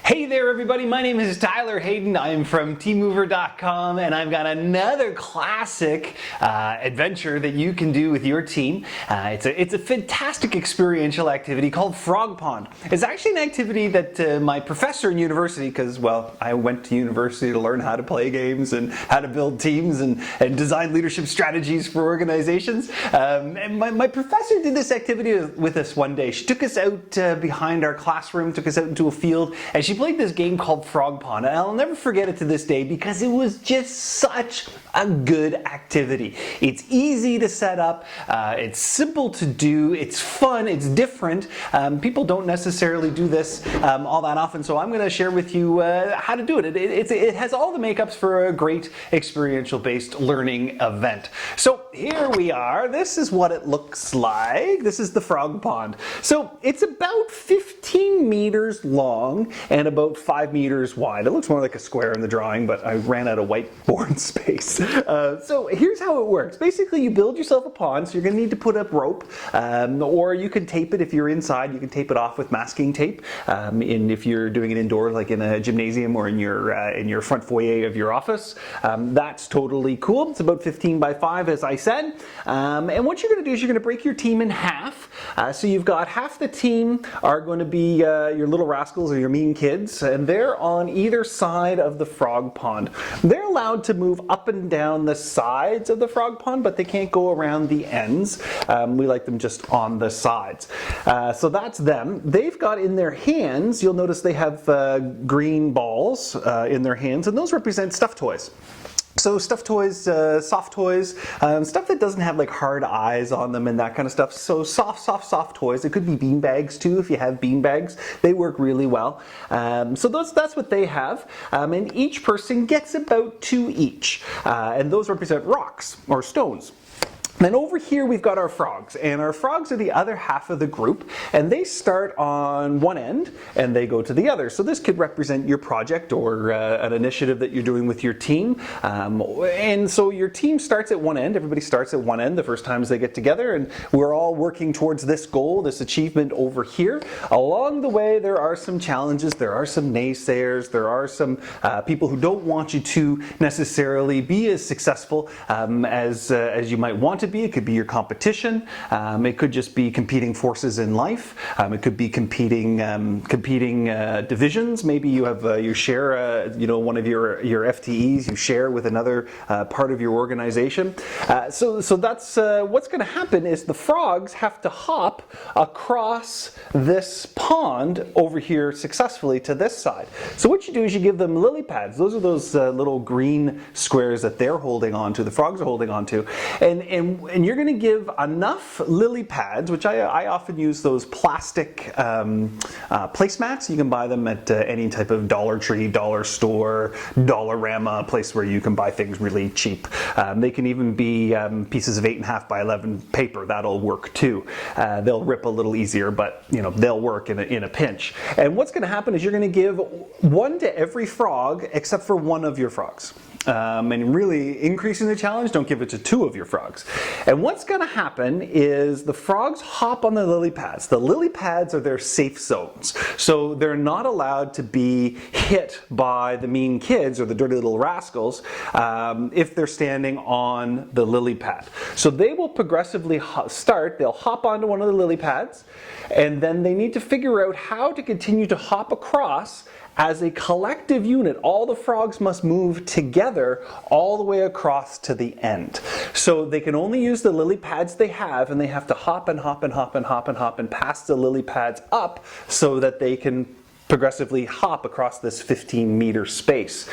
Hey there everybody, my name is Tyler Hayden. I am from teammover.com and I've got another classic adventure that you can do with your team. It's a fantastic experiential activity called Frog Pond. It's actually an activity that my professor in university, because well, I went to university to learn how to play games and how to build teams and design leadership strategies for organizations. And my professor did this activity with us one day. She took us out behind our classroom, took us out into a field, and she played this game called Frog Pond, and I'll never forget it to this day because it was just such a good activity. It's easy to set up, it's simple to do, it's fun, it's different. People don't necessarily do this all that often, so I'm going to share with you how to do it. It has all the makeups for a great experiential-based learning event. So here we are. This is what it looks like. This is the Frog Pond. So it's about 15 meters long and about 5 meters wide. It looks more like a square in the drawing, but I ran out of whiteboard space. So here's how it works. Basically, you build yourself a pond, so you're going to need to put up rope, or you can tape it if you're inside. You can tape it off with masking tape. And if you're doing it indoors, like in a gymnasium or in your front foyer of your office, that's totally cool. It's about 15 by 5, as I said. And what you're going to do is you're going to break your team in half. So you've got half the team are going to be your little rascals or your mean kids, and they're on either side of the frog pond. They're allowed to move up and down the sides of the frog pond, but they can't go around the ends. We like them just on the sides. So that's them. They've got in their hands, you'll notice they have green balls in their hands, and those represent stuffed toys. So stuffed toys, soft toys, stuff that doesn't have like hard eyes on them and that kind of stuff. So soft toys. It could be bean bags too if you have bean bags. They work really well. So that's what they have. And each person gets about 2 each. And those represent rocks or stones. Then over here we've got our frogs, and our frogs are the other half of the group, and they start on one end and they go to the other. So this could represent your project or an initiative that you're doing with your team. And so your team starts at one end, everybody starts at one end the first times they get together, and we're all working towards this goal, this achievement over here. Along the way there are some challenges, there are some naysayers, there are some people who don't want you to necessarily be as successful as you might want to be. It could be your competition. It could just be competing forces in life. It could be competing divisions. Maybe you have you share one of your FTEs you share with another part of your organization. So that's what's going to happen is the frogs have to hop across this pond over here successfully to this side. So what you do is you give them lily pads. Those are those little green squares that they're holding onto, the frogs are holding onto, and you're going to give enough lily pads, which I often use those plastic placemats. You can buy them at any type of Dollar Tree, dollar store, Dollarama, place where you can buy things really cheap. They can even be pieces of 8.5 by 11 paper. That'll work too. They'll rip a little easier, but they'll work in a pinch. And what's going to happen is you're going to give one to every frog except for one of your frogs. And really increasing the challenge, don't give it to 2 of your frogs. And what's going to happen is the frogs hop on the lily pads. The lily pads are their safe zones. So they're not allowed to be hit by the mean kids or the dirty little rascals if they're standing on the lily pad. So they will progressively they'll hop onto one of the lily pads, and then they need to figure out how to continue to hop across. As a collective unit, all the frogs must move together all the way across to the end. So they can only use the lily pads they have, and they have to hop and hop and hop and hop and hop and pass the lily pads up so that they can progressively hop across this 15-meter space.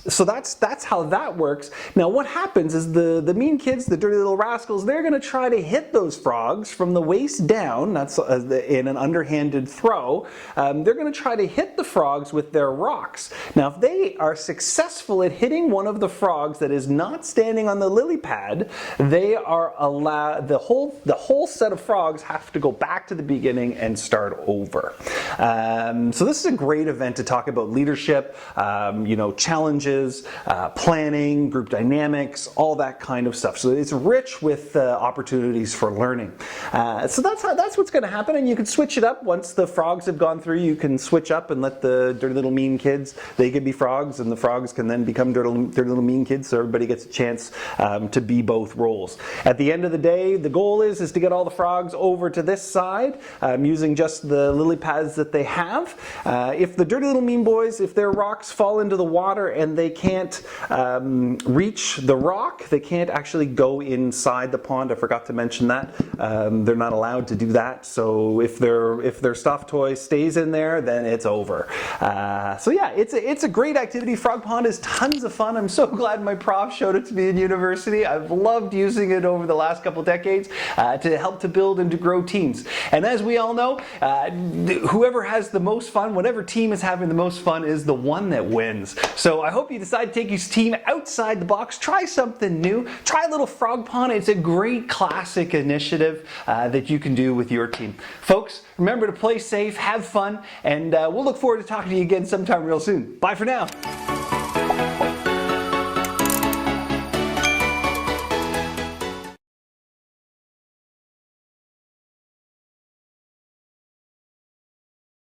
So that's how that works. Now what happens is the mean kids, the dirty little rascals, they're going to try to hit those frogs from the waist down. That's in an underhanded throw. They're going to try to hit the frogs with their rocks. Now if they are successful at hitting one of the frogs that is not standing on the lily pad, they are allowed, the whole set of frogs have to go back to the beginning and start over. So this is a great event to talk about leadership, challenges, planning, group dynamics, all that kind of stuff. So it's rich with opportunities for learning. So that's what's going to happen, and you can switch it up once the frogs have gone through. You can switch up and let the dirty little mean kids, they can be frogs, and the frogs can then become dirty little mean kids, so everybody gets a chance to be both roles. At the end of the day, the goal is to get all the frogs over to this side using just the lily pads that they have. If the dirty little mean boys, if their rocks fall into the water and they can't reach the rock, they can't actually go inside the pond. I forgot to mention that. They're not allowed to do that. So if their stuffed toy stays in there, then it's over. So yeah, it's a great activity. Frog Pond is tons of fun. I'm so glad my prof showed it to me in university. I've loved using it over the last couple decades to help to build and to grow teams. And as we all know, whoever has the most fun, whatever team is having the most fun, is the one that wins. So I hope you decide to take your team outside the box, try something new, try a little Frog Pond. It's a great classic initiative that you can do with your team. Folks, remember to play safe, have fun, and we'll look forward to talking to you again sometime real soon. Bye for now.